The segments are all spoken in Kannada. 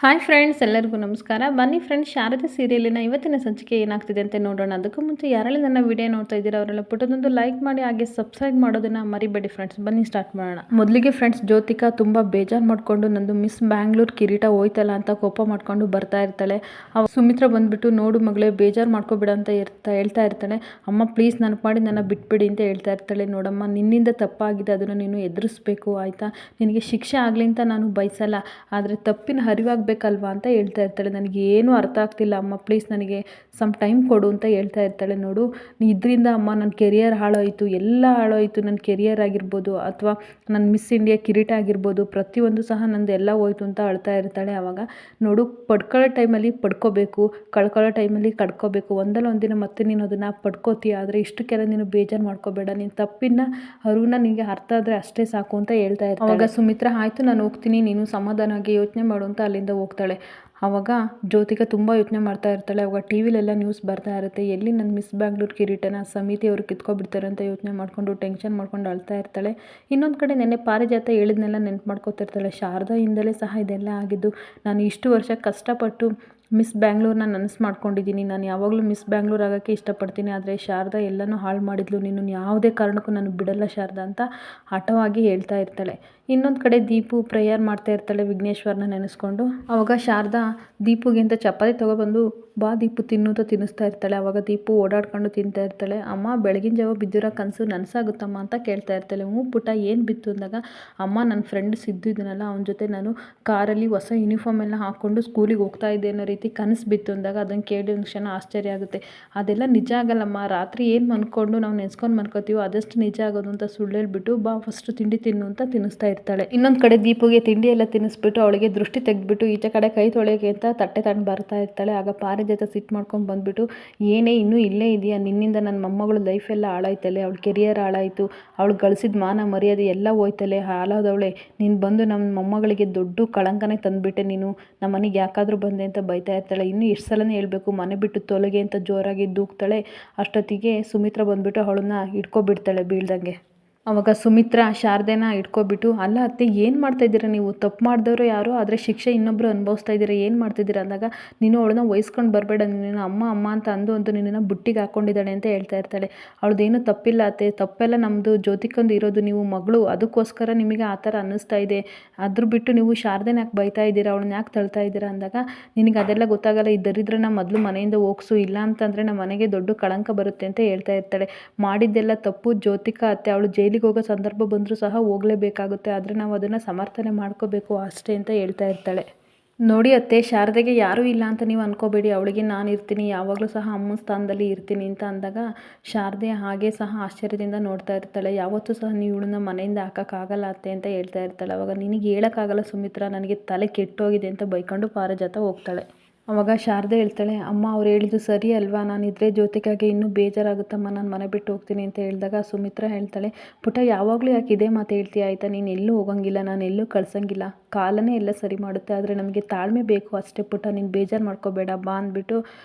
ಹಾಯ್ ಫ್ರೆಂಡ್ಸ್, ಎಲ್ಲರಿಗೂ ನಮಸ್ಕಾರ. ಬನ್ನಿ ಫ್ರೆಂಡ್ಸ್, ಶಾರದೆ ಸೀರಿಯಲಿನ ಇವತ್ತಿನ ಸಂಚಿಕೆ ಏನಾಗ್ತಿದೆ ಅಂತ ನೋಡೋಣ. ಅದಕ್ಕೂ ಮುಂಚೆ ಯಾರೆಲ್ಲ ನನ್ನ ವಿಡಿಯೋ ನೋಡ್ತಾ ಇದ್ದೀರಾ ಅವರೆಲ್ಲ ಪುಟ್ಟದೊಂದು ಲೈಕ್ ಮಾಡಿ, ಹಾಗೆ ಸಬ್ಸ್ಕ್ರೈಬ್ ಮಾಡೋದನ್ನ ಮರಿಬೇಡಿ ಫ್ರೆಂಡ್ಸ್. ಬನ್ನಿ ಸ್ಟಾರ್ಟ್ ಮಾಡೋಣ. ಮೊದಲಿಗೆ ಫ್ರೆಂಡ್ಸ್, ಜ್ಯೋತಿಕಾ ತುಂಬ ಬೇಜಾರು ಮಾಡ್ಕೊಂಡು ನಂದು ಮಿಸ್ ಬ್ಯಾಂಗ್ಳೂರ್ ಕಿರೀಟ ಹೋಯ್ತಲ್ಲ ಅಂತ ಕೋಪ ಮಾಡ್ಕೊಂಡು ಬರ್ತಾ ಇರ್ತಾಳೆ. ಸುಮಿತ್ರಾ ಬಂದ್ಬಿಟ್ಟು, ನೋಡು ಮಗಳೇ, ಬೇಜಾರು ಮಾಡ್ಕೋಬೇಡ ಅಂತ ಹೇಳ್ತಾ ಇರ್ತಾಳೆ. ಅಮ್ಮ ಪ್ಲೀಸ್ ನೆನಪು ಮಾಡಿ ನನ್ನ ಬಿಟ್ಬಿಡಿ ಅಂತ ಹೇಳ್ತಾ ಇರ್ತಾಳೆ. ನೋಡಮ್ಮ, ನಿನ್ನಿಂದ ತಪ್ಪಾಗಿದೆ, ಅದನ್ನು ನೀನು ಎದುರಿಸ್ಬೇಕು ಆಯಿತಾ. ನಿನಗೆ ಶಿಕ್ಷೆ ಆಗಲಿ ಅಂತ ನಾನು ಬಯಸಲ್ಲ, ಆದರೆ ತಪ್ಪಿನ ಅರಿವಾಗಬೇಕಲ್ವಾ ಅಂತ ಹೇಳ್ತಾ ಇರ್ತಾಳೆ. ನನಗೆ ಏನೂ ಅರ್ಥ ಆಗ್ತಿಲ್ಲ ಅಮ್ಮ, ಪ್ಲೀಸ್ ನನಗೆ ಸಮ್ ಟೈಮ್ ಕೊಡು ಅಂತ ಹೇಳ್ತಾ ಇರ್ತಾಳೆ. ನೋಡು, ಇದರಿಂದ ಅಮ್ಮ ನನ್ನ ಕೆರಿಯರ್ ಹಾಳಾಯಿತು, ಎಲ್ಲ ಹಾಳಾಯಿತು. ನನ್ನ ಕೆರಿಯರ್ ಆಗಿರ್ಬೋದು ಅಥವಾ ನನ್ನ ಮಿಸ್ ಇಂಡಿಯಾ ಕಿರೀಟ ಆಗಿರ್ಬೋದು, ಪ್ರತಿಯೊಂದು ಸಹ ನಂದು ಎಲ್ಲ ಹೋಯ್ತು ಅಂತ ಅಳ್ತಾ ಇರ್ತಾಳೆ. ಆವಾಗ ನೋಡು, ಪಡ್ಕೊಳ್ಳೋ ಟೈಮಲ್ಲಿ ಪಡ್ಕೋಬೇಕು, ಕಳ್ಕೊಳ್ಳೋ ಟೈಮಲ್ಲಿ ಕಳ್ಕೋಬೇಕು. ಒಂದಲ್ಲ ಒಂದಿನ ಮತ್ತೆ ನೀನು ಅದನ್ನು ಪಡ್ಕೋತೀಯ. ಆದರೆ ಇಷ್ಟಕ್ಕೆಲ್ಲ ನೀನು ಬೇಜಾರು ಮಾಡ್ಕೋಬೇಡ, ನೀನು ತಪ್ಪಿನ ಅರಿವನ್ನ ನಿನಗೆ ಅರ್ಥ ಆದರೆ ಅಷ್ಟೇ ಸಾಕು ಅಂತ ಹೇಳ್ತಾ ಇರ್ತಾಳೆ. ಆವಾಗ ಸುಮಿತ್ರಾ, ಆಯಿತು ನಾನು ಹೋಗ್ತೀನಿ, ನೀನು ಸಮಾಧಾನವಾಗಿ ಯೋಚನೆ ಮಾಡು ಅಂತ ಅಲ್ಲಿಂದ ಹೋಗ್ತಾಳೆ. ಆವಾಗ ಜ್ಯೋತಿಕಾ ತುಂಬ ಯೋಚನೆ ಮಾಡ್ತಾ ಇರ್ತಾಳೆ. ಅವಾಗ ಟಿ ವಿಲೆಲ್ಲ ನ್ಯೂಸ್ ಬರ್ತಾ ಇರುತ್ತೆ, ಎಲ್ಲಿ ನನ್ನ ಮಿಸ್ ಬ್ಯಾಂಗ್ಳೂರ್ ಕಿರೀಟನ ಸಮಿತಿಯವರು ಕಿತ್ಕೊಬಿಡ್ತಾರೆ ಅಂತ ಯೋಚನೆ ಮಾಡಿಕೊಂಡು ಟೆನ್ಷನ್ ಮಾಡ್ಕೊಂಡು ಅಳ್ತಾ ಇರ್ತಾಳೆ. ಇನ್ನೊಂದು ಕಡೆ ನೆನ್ನೆ ಪಾರಿಜಾತ ಹೇಳಿದ್ನೆಲ್ಲ ನೆನ್ಪು ಮಾಡ್ಕೊತಿರ್ತಾಳೆ. ಶಾರದಾಯಿಂದಲೇ ಸಹ ಇದೆಲ್ಲ ಆಗಿದ್ದು. ನಾನು ಇಷ್ಟು ವರ್ಷ ಕಷ್ಟಪಟ್ಟು ಮಿಸ್ ಬ್ಯಾಂಗ್ಳೂರ್ನ ನನಸು ಮಾಡ್ಕೊಂಡಿದ್ದೀನಿ. ನಾನು ಯಾವಾಗಲೂ ಮಿಸ್ ಬ್ಯಾಂಗ್ಳೂರ್ ಆಗೋಕ್ಕೆ ಇಷ್ಟಪಡ್ತೀನಿ, ಆದರೆ ಶಾರದಾ ಎಲ್ಲನೂ ಹಾಳು ಮಾಡಿದ್ಲು. ನೀನು ಯಾವುದೇ ಕಾರಣಕ್ಕೂ ನಾನು ಬಿಡಲ್ಲ ಶಾರದಾ ಅಂತ ಹಠವಾಗಿ ಹೇಳ್ತಾ ಇರ್ತಾಳೆ. ಇನ್ನೊಂದು ಕಡೆ ದೀಪು ಪ್ರೇಯರ್ ಮಾಡ್ತಾ ಇರ್ತಾಳೆ ವಿಘ್ನೇಶ್ವರನ ನೆನೆಸ್ಕೊಂಡು. ಆವಾಗ ಶಾರದಾ ದೀಪುಗೆ ಅಂತ ಚಪಾತಿ ತೊಗೊಬಂದು, ಬಾ ದೀಪು ತಿನ್ನು ಅಂತ ತಿನ್ನಿಸ್ತಾ ಇರ್ತಾಳೆ. ಆವಾಗ ದೀಪು ಓಡಾಡ್ಕೊಂಡು ತಿಂತಾ ಇರ್ತಾಳೆ. ಅಮ್ಮ, ಬೆಳಗಿನ ಜಾವ ಬಿದ್ದಿರೋ ಕನಸು ನನಸಾಗುತ್ತಮ್ಮ ಅಂತ ಕೇಳ್ತಾ ಇರ್ತಾಳೆ. ಹ್ಞೂ ಪುಟ್ಟ, ಏನು ಬಿತ್ತು ಅಂದಾಗ, ಅಮ್ಮ ನನ್ನ ಫ್ರೆಂಡ್ ಸಿದ್ದು ಇದನ್ನಲ್ಲ, ಅವನ ಜೊತೆ ನಾನು ಕಾರಲ್ಲಿ ಹೊಸ ಯೂನಿಫಾರ್ಮ್ ಎಲ್ಲ ಹಾಕ್ಕೊಂಡು ಸ್ಕೂಲಿಗೆ ಹೋಗ್ತಾ ಇದ್ದೆ ಅನ್ನೋ ರೀತಿ ಕನಸು ಬಿತ್ತು ಅಂದಾಗ ಅದನ್ನು ಕೇಳಿದ ಕ್ಷಣ ಆಶ್ಚರ್ಯ ಆಗುತ್ತೆ. ಅದೆಲ್ಲ ನಿಜ ಆಗಲ್ಲಮ್ಮ, ರಾತ್ರಿ ಏನು ಮನ್ಕೊಂಡು ನಾವು ನೆನೆಸ್ಕೊಂಡು ಮನ್ಕೋತೀವೋ ಅದಷ್ಟು ನಿಜ ಆಗೋದು ಅಂತ ಸುಳ್ಳು ಹೇಳ್ಬಿಟ್ಟು, ಬಾ ಫಸ್ಟ್ ತಿಂಡಿ ತಿನ್ನು ಅಂತ ತಿನ್ನಿಸ್ತಾ ಇರ್ತಾಳೆ. ಇನ್ನೊಂದು ಕಡೆ ದೀಪುಗೆ ತಿಂಡಿ ಎಲ್ಲ ತಿನ್ನಿಸ್ಬಿಟ್ಟು ಅವಳಿಗೆ ದೃಷ್ಟಿ ತೆಗೆದ್ಬಿಟ್ಟು ಈಚೆ ಕಡೆ ಕೈ ತೊಳೆಯೋಕೆ ಅಂತ ತಟ್ಟೆ ತಗೊಂಡು ಬರ್ತಾ ಇರ್ತಾಳೆ. ಆಗ ಪಾರಿಜಾತ ಸಿಟ್ಟು ಮಾಡ್ಕೊಂಡು ಬಂದುಬಿಟ್ಟು, ಏನೇ ಇನ್ನೂ ಇಲ್ಲೇ ಇದೆಯಾ, ನಿನ್ನಿಂದ ನನ್ನ ಮೊಮ್ಮಗಳು ಲೈಫೆಲ್ಲ ಹಾಳಾಯ್ತಲೆ, ಅವಳ ಕೆರಿಯರ್ ಹಾಳಾಯಿತು, ಅವಳು ಗಳಿಸಿದ ಮಾನ ಮರ್ಯಾದೆ ಎಲ್ಲ ಹೋಯ್ತಲೆ, ಹಾಳಾದವಳೆ, ನೀನು ಬಂದು ನಮ್ಮ ಮೊಮ್ಮಗಳಿಗೆ ದೊಡ್ಡ ಕಳಂಕನೇ ತಂದುಬಿಟ್ಟೆ, ನೀನು ನಮ್ಮ ಮನೆಗೆ ಯಾಕಾದರೂ ಬಂದೆ ಅಂತ ಬೈತಾ ಇರ್ತಾಳೆ. ಇನ್ನೂ ಎಷ್ಟು ಸಲನೇ ಹೇಳಬೇಕು, ಮನೆ ಬಿಟ್ಟು ತೊಲಗೆ ಅಂತ ಜೋರಾಗಿ ದೂಕ್ತಾಳೆ. ಅಷ್ಟೊತ್ತಿಗೆ ಸುಮಿತ್ರಾ ಬಂದುಬಿಟ್ಟು ಅವಳನ್ನ ಹಿಡ್ಕೊಬಿಡ್ತಾಳೆ ಬೀಳ್ದಂಗೆ. ಆವಾಗ ಸುಮಿತ್ರಾ ಶಾರದೆನ ಇಟ್ಕೊಬಿಟ್ಟು, ಅಲ್ಲ ಅತ್ತೆ, ಏನು ಮಾಡ್ತಾಯಿದ್ದೀರಾ ನೀವು, ತಪ್ಪು ಮಾಡಿದವರು ಯಾರೋ, ಆದರೆ ಶಿಕ್ಷೆ ಇನ್ನೊಬ್ಬರು ಅನುಭವಿಸ್ತಾ ಇದ್ದೀರಾ, ಏನು ಮಾಡ್ತಿದ್ದೀರಾ ಅಂದಾಗ, ನೀನು ಅವಳನ್ನ ವಹಿಸ್ಕೊಂಡು ಬರಬೇಡ, ನೀನು ಅಮ್ಮ ಅಮ್ಮ ಅಂತ ಅಂದು ನಿನ್ನನ್ನು ಬುಟ್ಟಿಗೆ ಹಾಕ್ಕೊಂಡಿದ್ದಾಳೆ ಅಂತ ಹೇಳ್ತಾ ಇರ್ತಾಳೆ. ಅವಳದೇನು ತಪ್ಪಿಲ್ಲ ಅತ್ತೆ, ತಪ್ಪೆಲ್ಲ ನಮ್ಮದು, ಜ್ಯೋತಿಕಂದು ಇರೋದು, ನೀವು ಮಗಳು, ಅದಕ್ಕೋಸ್ಕರ ನಿಮಗೆ ಆ ಥರ ಅನ್ನಿಸ್ತಾ ಇದೆ. ಅದ್ರ ಬಿಟ್ಟು ನೀವು ಶಾರದೆನ ಯಾಕೆ ಬೈತಾ ಇದ್ದೀರಾ, ಅವಳನ್ನ ಯಾಕೆ ತಳ್ತಾ ಇದ್ದೀರಾ ಅಂದಾಗ, ನಿನಗೆ ಅದೆಲ್ಲ ಗೊತ್ತಾಗಲ್ಲ, ಈ ದರಿದ್ರನ ಮೊದಲು ಮನೆಯಿಂದ ಹೋಗ್ಸು, ಇಲ್ಲ ಅಂತಂದರೆ ನಮ್ಮ ಮನೆಗೆ ದೊಡ್ಡ ಕಳಂಕ ಬರುತ್ತೆ ಅಂತ ಹೇಳ್ತಾ ಇರ್ತಾಳೆ. ಮಾಡಿದ್ದೆಲ್ಲ ತಪ್ಪು ಜ್ಯೋತಿಕಾ ಅತ್ತೆ, ಅವಳು ಜೈಲಿಗೆ ಹೋಗೋ ಸಂದರ್ಭ ಬಂದರೂ ಸಹ ಹೋಗಲೇಬೇಕಾಗುತ್ತೆ, ಆದರೆ ನಾವು ಅದನ್ನು ಸಮರ್ಥನೆ ಮಾಡ್ಕೋಬೇಕು ಅಷ್ಟೇ ಅಂತ ಹೇಳ್ತಾ ಇರ್ತಾಳೆ. ನೋಡಿ ಅತ್ತೆ, ಶಾರದೆಗೆ ಯಾರೂ ಇಲ್ಲ ಅಂತ ನೀವು ಅನ್ಕೋಬೇಡಿ, ಅವಳಿಗೆ ನಾನು ಇರ್ತೀನಿ, ಯಾವಾಗಲೂ ಸಹ ಅಮ್ಮನ ಸ್ಥಾನದಲ್ಲಿ ಇರ್ತೀನಿ ಅಂತ ಅಂದಾಗ ಶಾರದೆ ಹಾಗೆ ಸಹ ಆಶ್ಚರ್ಯದಿಂದ ನೋಡ್ತಾ ಇರ್ತಾಳೆ. ಯಾವತ್ತೂ ಸಹ ನೀವು ಇವಳನ್ನ ಮನೆಯಿಂದ ಹಾಕೋಕ್ಕಾಗಲ್ಲ ಅತ್ತೆ ಅಂತ ಹೇಳ್ತಾ ಇರ್ತಾಳೆ. ಅವಾಗ ನಿನಗೆ ಹೇಳೋಕ್ಕಾಗಲ್ಲ ಸುಮಿತ್ರಾ, ನನಗೆ ತಲೆ ಕೆಟ್ಟೋಗಿದೆ ಅಂತ ಬೈಕೊಂಡು ಪಾರಿಜಾತ ಹೋಗ್ತಾಳೆ. ಆವಾಗ ಶಾರದೆ ಹೇಳ್ತಾಳೆ, ಅಮ್ಮ ಅವ್ರು ಹೇಳಿದ್ದು ಸರಿ ಅಲ್ವಾ, ನಾನಿದ್ರೆ ಜ್ಯೋತಿಕಾಗೆ ಇನ್ನೂ ಬೇಜಾರಾಗುತ್ತಮ್ಮ, ನಾನು ಮನೆ ಬಿಟ್ಟು ಹೋಗ್ತೀನಿ ಅಂತ ಹೇಳಿದಾಗ ಸುಮಿತ್ರಾ ಹೇಳ್ತಾಳೆ, ಪುಟ್ಟ ಯಾವಾಗಲೂ ಯಾಕೆ ಇದೇ ಮಾತು ಹೇಳ್ತೀಯ ಆಯಿತಾ, ನೀನು ಎಲ್ಲೂ ಹೋಗಂಗಿಲ್ಲ, ನಾನು ಎಲ್ಲೂ ಕಳ್ಸಂಗಿಲ್ಲ, ಕಾಲನೇ ಎಲ್ಲ ಸರಿ ಮಾಡುತ್ತೆ, ಆದರೆ ನಮಗೆ ತಾಳ್ಮೆ ಬೇಕು ಅಷ್ಟೇ ಪುಟ್ಟ, ನೀನು ಬೇಜಾರು ಮಾಡ್ಕೋಬೇಡ ಬಾ ಅಂದ್ಬಿಟ್ಟು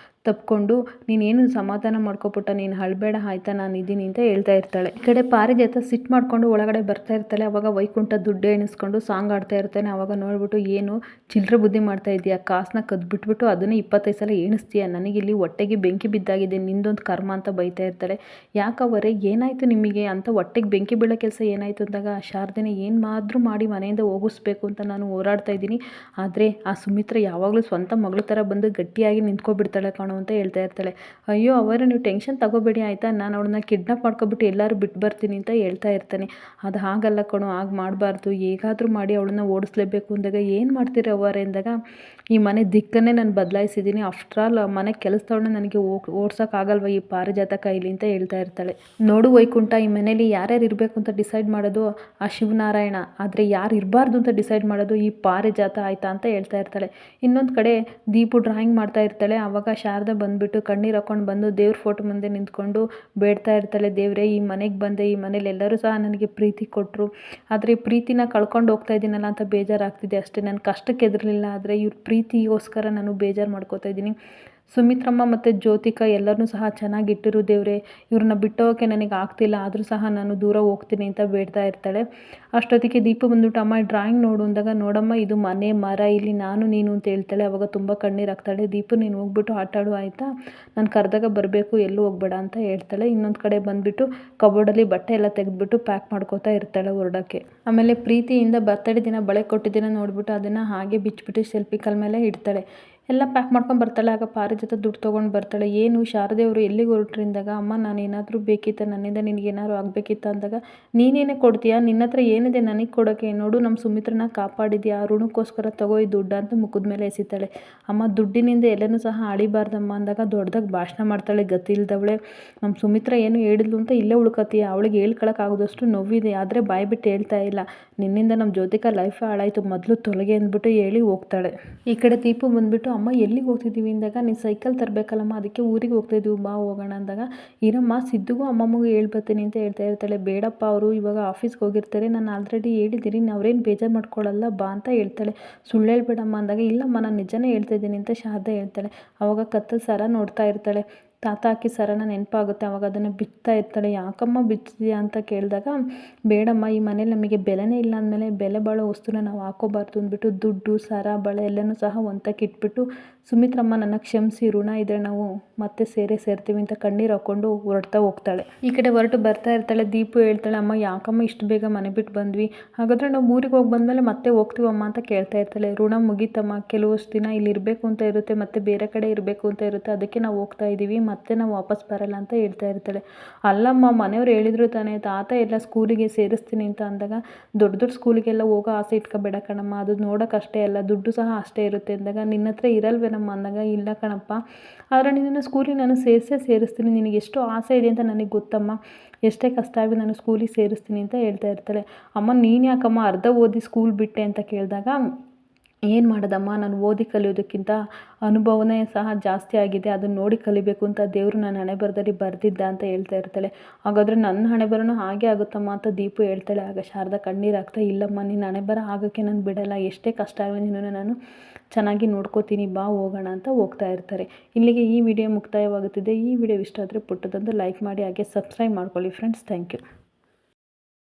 ತಪ್ಕೊಂಡು, ನೀನೇನು ಸಮಾಧಾನ ಮಾಡ್ಕೊಪುಟ್ಟ, ನೀನು ಅಳಬೇಡ ಆಯಿತಾ, ನಾನು ಇದ್ದೀನಿ ಅಂತ ಹೇಳ್ತಾ ಇರ್ತಾಳೆ. ಈ ಕಡೆ ಪಾರಿಜಾತ ಸಿಟ್ಟು ಮಾಡಿಕೊಂಡು ಒಳಗಡೆ ಬರ್ತಾ ಇರ್ತಾಳೆ. ಆವಾಗ ವೈಕುಂಠ ದುಡ್ಡು ಎಣಿಸ್ಕೊಂಡು ಸಾಂಗ್ ಆಡ್ತಾ ಇರ್ತಾನೆ. ಆವಾಗ ನೋಡ್ಬಿಟ್ಟು, ಏನು ಚಿಲ್ಲರೆ ಬುದ್ಧಿ ಮಾಡ್ತಾ ಇದೆಯಾ, ಕಾಸನ್ನ ಕದ್ಬಿಟ್ಬಿಟ್ಟು ಅದನ್ನೇ 25 ಸಲ ಎಣಿಸ್ತೀಯ, ನನಗಿಲ್ಲಿ ಹೊಟ್ಟೆಗೆ ಬೆಂಕಿ ಬಿದ್ದಾಗಿದೆ, ನಿಂದೊಂದು ಕರ್ಮ ಅಂತ ಬೈತಾ ಇರ್ತಾಳೆ. ಯಾಕವರೇ ಏನಾಯಿತು ನಿಮಗೆ ಅಂತ, ಹೊಟ್ಟೆಗೆ ಬೆಂಕಿ ಬೀಳೋ ಕೆಲಸ ಏನಾಯಿತು ಅಂದಾಗ, ಶಾರದೆನ ಏನು ಮಾದ್ರೂ ಮಾಡಿ ಮನೆಯಿಂದ ಹೋಗಿಸ್ಬೇಕು ಅಂತ ನಾನು ಹೋರಾಡ್ತಾ ಇದ್ದೀನಿ, ಆದರೆ ಆ ಸುಮಿತ್ರಾ ಯಾವಾಗಲೂ ಸ್ವಂತ ಮಗಳ ಥರ ಬಂದು ಗಟ್ಟಿಯಾಗಿ ನಿಂತ್ಕೊಬಿಡ್ತಾಳೆ ಕಾಣೋ ಅಂತ ಹೇಳ್ತಾ ಇರ್ತಾಳೆ. ಅಯ್ಯೋ ಅವರೇ, ನೀವು ಟೆನ್ಷನ್ ತಗೋಬೇಡಿ ಆಯಿತಾ, ನಾನು ಅವಳನ್ನ ಕಿಡ್ನಾಪ್ ಮಾಡ್ಕೊಬಿಟ್ಟು ಎಲ್ಲರೂ ಬಿಟ್ಟು ಬರ್ತೀನಿ ಅಂತ ಹೇಳ್ತಾ ಇರ್ತಾನೆ. ಅದು ಹಾಗಲ್ಲ ಕಣೋ, ಹಾಗೆ ಮಾಡಬಾರ್ದು, ಹೇಗಾದರೂ ಮಾಡಿ ಅವಳನ್ನ ಓಡಿಸ್ಲೇಬೇಕು ಅಂದಾಗ, ಏನು ಮಾಡ್ತೀರಿ ಅವರೇ ಅಂದಾಗ, ಈ ಮನೆ ದಿಕ್ಕನ್ನೇ ನಾನು ಬದಲಾಯಿಸಿದ್ದೀನಿ, ಆಫ್ಟರ್ ಆಲ್ ಮನೆ ಕೆಲಸದವಳನ್ನ ನನಗೆ ಓಡ್ಸೋಕ್ಕಾಗಲ್ವ ಈ ಪಾರಿಜಾತ ಕೈಲಿ ಅಂತ ಹೇಳ್ತಾ ಇರ್ತಾಳೆ. ನೋಡು ವೈಕುಂಠ, ಈ ಮನೇಲಿ ಯಾರ್ಯಾರು ಇರಬೇಕು ಅಂತ ಡಿಸೈಡ್ ಮಾಡೋದು ಆ ಶಿವನಾರಾಯಣ, ಆದರೆ ಯಾರು ಇರಬಾರ್ದು ಅಂತ ಡಿಸೈಡ್ ಮಾಡೋದು ಈ ಪಾರಿಜಾತ ಆಯಿತಾ ಅಂತ ಹೇಳ್ತಾ ಇರ್ತಾಳೆ. ಇನ್ನೊಂದು ಕಡೆ ದೀಪು ಡ್ರಾಯಿಂಗ್ ಮಾಡ್ತಾ ಇರ್ತಾಳೆ. ಆವಾಗ ಶಾರದಾ ಬಂದುಬಿಟ್ಟು ಕಣ್ಣೀರು ಹಾಕ್ಕೊಂಡು ಬಂದು ದೇವ್ರ ಫೋಟೋ ಮುಂದೆ ನಿಂತ್ಕೊಂಡು ಬೇಡ್ತಾ ಇರ್ತಾಳೆ, ದೇವರೇ ಈ ಮನೆಗೆ ಬಂದೆ, ಈ ಮನೇಲಿ ಎಲ್ಲರೂ ಸಹ ನನಗೆ ಪ್ರೀತಿ ಕೊಟ್ಟರು, ಆದರೆ ಪ್ರೀತಿನ ಕಳ್ಕೊಂಡು ಹೋಗ್ತಾ ಇದ್ದೀನಲ್ಲ ಅಂತ ಬೇಜಾರಾಗ್ತಿದೆ ಅಷ್ಟೇ, ನನ್ನ ಕಷ್ಟಕ್ಕೆ ಎದುರಲಿಲ್ಲ, ಆದರೆ ಇವ್ರ ಪ್ರೀತಿಗೋಸ್ಕರ ನಾನು ಬೇಜಾರು ಮಾಡ್ಕೋತಾ ಇದ್ದೀನಿ, ಸುಮಿತ್ರಮ್ಮ ಮತ್ತು ಜ್ಯೋತಿಕಾ ಎಲ್ಲರನ್ನೂ ಸಹ ಚೆನ್ನಾಗಿಟ್ಟಿರು ದೇವ್ರೆ, ಇವ್ರನ್ನ ಬಿಟ್ಟೋಗೋಕ್ಕೆ ನನಗೆ ಆಗ್ತಿಲ್ಲ, ಆದರೂ ಸಹ ನಾನು ದೂರ ಹೋಗ್ತೀನಿ ಅಂತ ಬೇಡ್ತಾ ಇರ್ತಾಳೆ. ಅಷ್ಟೊತ್ತಿಗೆ ದೀಪು ಬಂದ್ಬಿಟ್ಟು ಅಮ್ಮ ಡ್ರಾಯಿಂಗ್ ನೋಡು ಅಂದಾಗ, ನೋಡಮ್ಮ ಇದು ಮನೆ ಮರ, ಇಲ್ಲಿ ನಾನು ನೀನು ಅಂತ ಹೇಳ್ತಾಳೆ. ಅವಾಗ ತುಂಬ ಕಣ್ಣೀರಾಗ್ತಾಳೆ. ದೀಪು ನೀನು ಹೋಗ್ಬಿಟ್ಟು ಆಟಾಡು ಆಯಿತಾ, ನಾನು ಕರೆದಾಗ ಬರಬೇಕು, ಎಲ್ಲೂ ಹೋಗ್ಬೇಡ ಅಂತ ಹೇಳ್ತಾಳೆ. ಇನ್ನೊಂದು ಕಡೆ ಬಂದುಬಿಟ್ಟು ಕಬೋರ್ಡಲ್ಲಿ ಬಟ್ಟೆ ಎಲ್ಲ ತೆಗೆದ್ಬಿಟ್ಟು ಪ್ಯಾಕ್ ಮಾಡ್ಕೋತಾ ಇರ್ತಾಳೆ ಹೊರಡೋಕ್ಕೆ. ಆಮೇಲೆ ಪ್ರೀತಿಯಿಂದ ಬರ್ತಡೇ ದಿನ ಬಳೆ ಕೊಟ್ಟಿದ್ದೀನ ನೋಡ್ಬಿಟ್ಟು ಅದನ್ನು ಹಾಗೆ ಬಿಚ್ಚಿಬಿಟ್ಟು ಸೆಲ್ಫಿ ಕಲ್ ಮೇಲೆ ಇಡ್ತಾಳೆ. ಎಲ್ಲ ಪ್ಯಾಕ್ ಮಾಡ್ಕೊಂಡು ಬರ್ತಾಳೆ. ಆಗ ಪಾರಿಜಾತ ದುಡ್ಡು ತೊಗೊಂಡು ಬರ್ತಾಳೆ. ಏನು ಶಾರದೆ ಅವರು ಎಲ್ಲಿಗೆ ಹೊರಟ್ರಿಂದಾಗ, ಅಮ್ಮ ನಾನು ಏನಾದರೂ ಬೇಕಿತ್ತ, ನನ್ನಿಂದ ನಿನಗೇನಾದ್ರು ಆಗಬೇಕಿತ್ತ ಅಂದಾಗ, ನೀನೇನೇ ಕೊಡ್ತೀಯಾ, ನಿನ್ನ ಹತ್ರ ಏನಿದೆ ನನಗೆ ಕೊಡೋಕ್ಕೆ, ನೋಡು ನಮ್ಮ ಸುಮಿತ್ರನ ಕಾಪಾಡಿದ್ಯಾ, ಋಣಕ್ಕೋಸ್ಕರ ತಗೋ ಈ ದುಡ್ಡು ಅಂತ ಮುಖದ ಮೇಲೆ ಎಸಿತಾಳೆ. ಅಮ್ಮ ದುಡ್ಡಿನಿಂದ ಎಲ್ಲನೂ ಸಹ ಅಳಿಬಾರ್ದಮ್ಮ ಅಂದಾಗ ದೊಡ್ಡದಾಗಿ ಭಾಷಣ ಮಾಡ್ತಾಳೆ. ಗತಿ ಇಲ್ದವಳೆ, ನಮ್ಮ ಸುಮಿತ್ರ ಏನು ಹೇಳಿದ್ಲು ಅಂತ ಇಲ್ಲೇ ಉಳ್ಕೊತೀಯ, ಅವಳಿಗೆ ಹೇಳ್ಕೊಳಕ್ಕಾಗೋದಷ್ಟು ನೋವಿದೆ, ಆದರೆ ಬಾಯಿ ಬಿಟ್ಟು ಹೇಳ್ತಾ ಇಲ್ಲ, ನಿನ್ನಿಂದ ನಮ್ಮ ಜ್ಯೋತಿಕಾ ಲೈಫ್ ಹಾಳಾಯಿತು, ಮೊದಲು ತೊಲಗೆ ಅಂದ್ಬಿಟ್ಟು ಹೇಳಿ ಹೋಗ್ತಾಳೆ. ಈ ಕಡೆ ದೀಪು ಬಂದುಬಿಟ್ಟು ಅಮ್ಮ ಎಲ್ಲಿಗೆ ಹೋಗ್ತಿದ್ದೀವಿ ಅಂದಾಗ, ನೀನು ಸೈಕಲ್ ತರಬೇಕಲ್ಲಮ್ಮ, ಅದಕ್ಕೆ ಊರಿಗೆ ಹೋಗ್ತಾಯಿದ್ದೀವಿ ಬಾ ಹೋಗೋಣ ಅಂದಾಗ, ಇರಮ್ಮ ಸಿದ್ದುಗೂ ಅಮ್ಮಮ್ಮಗೂ ಹೇಳ್ಬರ್ತೀನಿ ಅಂತ ಹೇಳ್ತಾ ಇರ್ತಾಳೆ. ಬೇಡಪ್ಪ ಅವರು ಇವಾಗ ಆಫೀಸ್ಗೆ ಹೋಗಿರ್ತಾರೆ, ನಾನು ಆಲ್ರೆಡಿ ಹೇಳಿದ್ದೀನಿ, ಅವ್ರೇನು ಬೇಜಾರು ಮಾಡ್ಕೊಳ್ಳಲ್ಲ ಬಾ ಅಂತ ಹೇಳ್ತಾಳೆ. ಸುಳ್ಳು ಹೇಳ್ಬೇಡಮ್ಮ ಅಂದಾಗ, ಇಲ್ಲಮ್ಮ ನಾನು ನಿಜನೇ ಹೇಳ್ತಾ ಇದ್ದೀನಿ ಅಂತ ಶಾರದೆ ಹೇಳ್ತಾಳೆ. ಆವಾಗ ಕತ್ತಲು ಸರ ನೋಡ್ತಾ ಇರ್ತಾಳೆ. ತಾತ ಹಾಕಿ ಸರನ ನೆನಪಾಗುತ್ತೆ. ಆವಾಗ ಅದನ್ನು ಬಿಚ್ತಾ ಇರ್ತಾಳೆ. ಯಾಕಮ್ಮ ಬಿಚ್ಚಿದ್ಯಾ ಅಂತ ಕೇಳಿದಾಗ, ಬೇಡಮ್ಮ ಈ ಮನೇಲಿ ನಮಗೆ ಬೆಲೆನೇ ಇಲ್ಲ ಅಂದಮೇಲೆ ಬೆಲೆ ಬಾಳೋ ವಸ್ತುನ ನಾವು ಹಾಕೋಬಾರ್ದು ಅಂದ್ಬಿಟ್ಟು ದುಡ್ಡು ಸರ ಬಳೆ ಎಲ್ಲನೂ ಸಹ ಒಂತಕ್ಕೆ ಇಟ್ಬಿಟ್ಟು, ಸುಮಿತ್ರಮ್ಮ ನನ್ನ ಕ್ಷಮಿಸಿ, ಋಣ ಇದ್ದರೆ ನಾವು ಮತ್ತೆ ಸೇರ್ತೀವಿ ಅಂತ ಕಣ್ಣೀರು ಹಾಕ್ಕೊಂಡು ಹೊರಡ್ತಾ ಹೋಗ್ತಾಳೆ. ಈ ಕಡೆ ಹೊರಟು ಬರ್ತಾ ಇರ್ತಾಳೆ. ದೀಪು ಹೇಳ್ತಾಳೆ, ಅಮ್ಮ ಯಾಕಮ್ಮ ಇಷ್ಟು ಬೇಗ ಮನೆ ಬಿಟ್ಟು ಬಂದ್ವಿ, ಹಾಗಾದರೆ ನಾವು ಊರಿಗೆ ಹೋಗಿ ಬಂದಮೇಲೆ ಮತ್ತೆ ಹೋಗ್ತೀವಮ್ಮ ಅಂತ ಕೇಳ್ತಾ ಇರ್ತಾಳೆ. ಋಣ ಮುಗೀತಮ್ಮ, ಕೆಲವಷ್ಟು ದಿನ ಇಲ್ಲಿ ಇರಬೇಕು ಅಂತ ಇರುತ್ತೆ, ಮತ್ತೆ ಬೇರೆ ಕಡೆ ಇರಬೇಕು ಅಂತ ಇರುತ್ತೆ, ಅದಕ್ಕೆ ನಾವು ಹೋಗ್ತಾ ಇದ್ದೀವಿ, ಮತ್ತೆ ನಾವು ವಾಪಸ್ ಬರಲ್ಲ ಅಂತ ಹೇಳ್ತಾ ಇರ್ತಾಳೆ. ಅಲ್ಲಮ್ಮ ಮನೆಯವ್ರು ಹೇಳಿದ್ರು ತಾನೇ, ತಾತ ಎಲ್ಲ ಸ್ಕೂಲಿಗೆ ಸೇರಿಸ್ತೀನಿ ಅಂತ ಅಂದಾಗ, ದೊಡ್ಡ ದೊಡ್ಡ ಸ್ಕೂಲಿಗೆಲ್ಲ ಹೋಗೋ ಆಸೆ ಇಟ್ಕೋಬೇಡ ಕಣಮ್ಮ, ಅದು ನೋಡೋಕೆ ಅಷ್ಟೇ ಅಲ್ಲ, ದುಡ್ಡು ಸಹ ಅಷ್ಟೇ ಇರುತ್ತೆ ಅಂದಾಗ, ನಿನ್ನ ಹತ್ರ ಇರಲ್ವೇನಮ್ಮ ಅಂದಾಗ, ಇಲ್ಲ ಕಣಪ್ಪ, ಆದರೆ ನಿನ್ನನ್ನು ಸ್ಕೂಲಿಗೆ ನಾನು ಸೇರಿಸ್ತೀನಿ, ನಿನಗೆ ಎಷ್ಟು ಆಸೆ ಇದೆ ಅಂತ ನನಗೆ ಗೊತ್ತಮ್ಮ, ಎಷ್ಟೇ ಕಷ್ಟ ಆಗಿ ನಾನು ಸ್ಕೂಲಿಗೆ ಸೇರಿಸ್ತೀನಿ ಅಂತ ಹೇಳ್ತಾ ಇರ್ತಾಳೆ. ಅಮ್ಮ ನೀನು ಯಾಕಮ್ಮ ಅರ್ಧ ಓದಿ ಸ್ಕೂಲ್ ಬಿಟ್ಟೆ ಅಂತ ಕೇಳಿದಾಗ, ಏನು ಮಾಡೋದಮ್ಮ, ನಾನು ಓದಿ ಕಲಿಯೋದಕ್ಕಿಂತ ಅನುಭವನೇ ಸಹ ಜಾಸ್ತಿ ಆಗಿದೆ, ಅದನ್ನು ನೋಡಿ ಕಲಿಬೇಕು ಅಂತ ದೇವರು ನನ್ನ ಹಣೆ ಬರದಲ್ಲಿ ಬರೆದಿದ್ದ ಅಂತ ಹೇಳ್ತಾ ಇರ್ತಾಳೆ. ಹಾಗಾದರೆ ನನ್ನ ಹಣೆ ಬರನೂ ಹಾಗೆ ಆಗುತ್ತಮ್ಮ ಅಂತ ದೀಪು ಹೇಳ್ತಾಳೆ. ಆಗ ಶಾರದಾ ಕಣ್ಣೀರಾಗ್ತಾ, ಇಲ್ಲಮ್ಮ ನಿನ್ನ ಹಣೆ ಬರ ಆಗೋಕ್ಕೆ ನಾನು ಬಿಡಲ್ಲ, ಎಷ್ಟೇ ಕಷ್ಟ ಆಗಲಿ ನಿನ್ನನ್ನು ನಾನು ಚೆನ್ನಾಗಿ ನೋಡ್ಕೋತೀನಿ, ಬಾ ಹೋಗೋಣ ಅಂತ ಹೋಗ್ತಾ ಇರ್ತಾರೆ. ಇಲ್ಲಿಗೆ ಈ ವಿಡಿಯೋ ಮುಕ್ತಾಯವಾಗುತ್ತಿದೆ. ಈ ವಿಡಿಯೋ ಇಷ್ಟ ಆದರೆ ಪುಟ್ಟದೊಂದು ಲೈಕ್ ಮಾಡಿ, ಹಾಗೆ ಸಬ್ಸ್ಕ್ರೈಬ್ ಮಾಡ್ಕೊಳ್ಳಿ ಫ್ರೆಂಡ್ಸ್. Thank you.